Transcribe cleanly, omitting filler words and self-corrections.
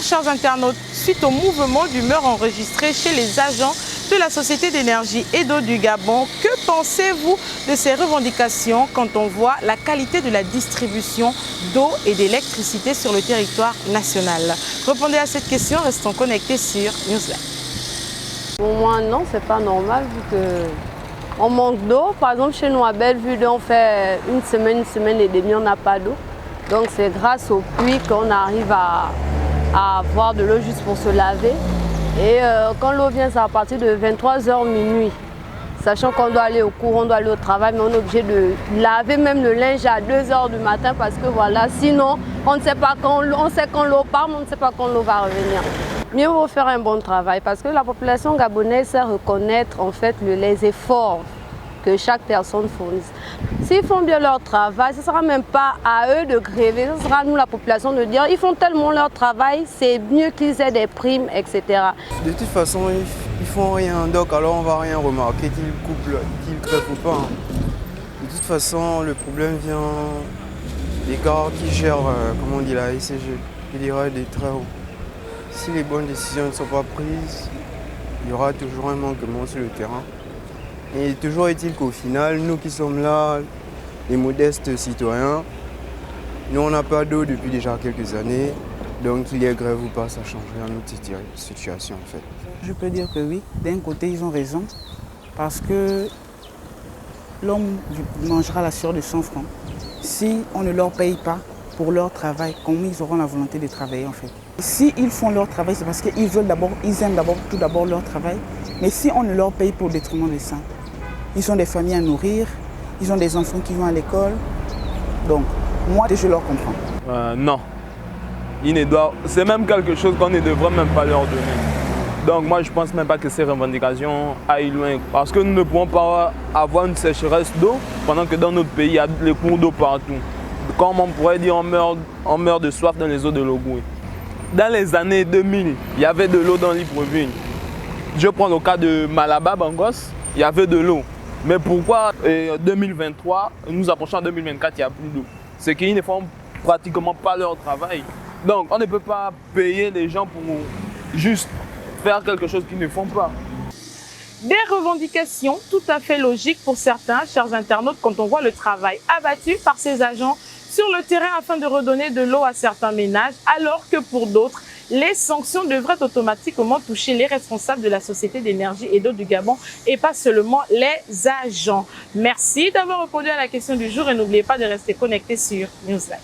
chers internautes, suite au mouvement d'humeur enregistré chez les agents de la Société d'énergie et d'eau du Gabon, que pensez-vous de ces revendications quand on voit la qualité de la distribution d'eau et d'électricité sur le territoire national? Répondez à cette question, restons connectés sur Newsline. Pour moi, non, c'est pas normal vu qu'on manque d'eau. Par exemple, chez nous à Bellevue, on fait une semaine et demie, on n'a pas d'eau. Donc c'est grâce aux pluies qu'on arrive à avoir de l'eau juste pour se laver. Et quand l'eau vient, c'est à partir de 23h minuit. Sachant qu'on doit aller au cours, on doit aller au travail, mais on est obligé de laver même le linge à 2h du matin parce que voilà, sinon on ne sait pas quand, on sait quand l'eau part, mais on ne sait pas quand l'eau va revenir. Mieux vaut faire un bon travail parce que la population gabonaise sait reconnaître en fait les efforts que chaque personne fournit. S'ils font bien leur travail, ce ne sera même pas à eux de gréver, ce sera à nous la population de dire ils font tellement leur travail, c'est mieux qu'ils aient des primes, etc. De toute façon, ils font rien, donc alors on va rien remarquer qu'ils coupent, qu'ils crèvent ou pas. De toute façon, le problème vient des gars qui gèrent, comment on dit, la SCG, qui dirait des très hauts. Si les bonnes décisions ne sont pas prises, il y aura toujours un manquement sur le terrain. Et toujours est-il qu'au final, nous qui sommes là, les modestes citoyens, nous on n'a pas d'eau depuis déjà quelques années, donc qu'il y ait grève ou pas, ça changerait notre situation en fait. Je peux dire que oui, d'un côté ils ont raison, parce que l'homme mangera la sueur de son front. Si on ne leur paye pas pour leur travail, comment ils auront la volonté de travailler en fait? Si ils font leur travail, c'est parce qu'ils veulent d'abord, ils aiment tout d'abord leur travail, mais si on ne leur paye pour le détriment de ça, ils ont des familles à nourrir, ils ont des enfants qui vont à l'école. Donc, moi, je leur comprends. Non. C'est même quelque chose qu'on ne devrait même pas leur donner. Donc, moi, je ne pense même pas que ces revendications aillent loin. Parce que nous ne pouvons pas avoir une sécheresse d'eau pendant que dans notre pays, il y a les cours d'eau partout. Comme on pourrait dire, on meurt de soif dans les eaux de Logoué. Dans les années 2000, il y avait de l'eau dans Libreville. Je prends le cas de Malaba, Bangos, il y avait de l'eau. Mais pourquoi en 2023, nous approchons en 2024, il n'y a plus d'eau? C'est qu'ils ne font pratiquement pas leur travail. Donc on ne peut pas payer les gens pour juste faire quelque chose qu'ils ne font pas. Des revendications tout à fait logiques pour certains, chers internautes, quand on voit le travail abattu par ces agents sur le terrain afin de redonner de l'eau à certains ménages, alors que pour d'autres, les sanctions devraient automatiquement toucher les responsables de la Société d'énergie et d'eau du Gabon et pas seulement les agents. Merci d'avoir répondu à la question du jour et n'oubliez pas de rester connecté sur Newsline.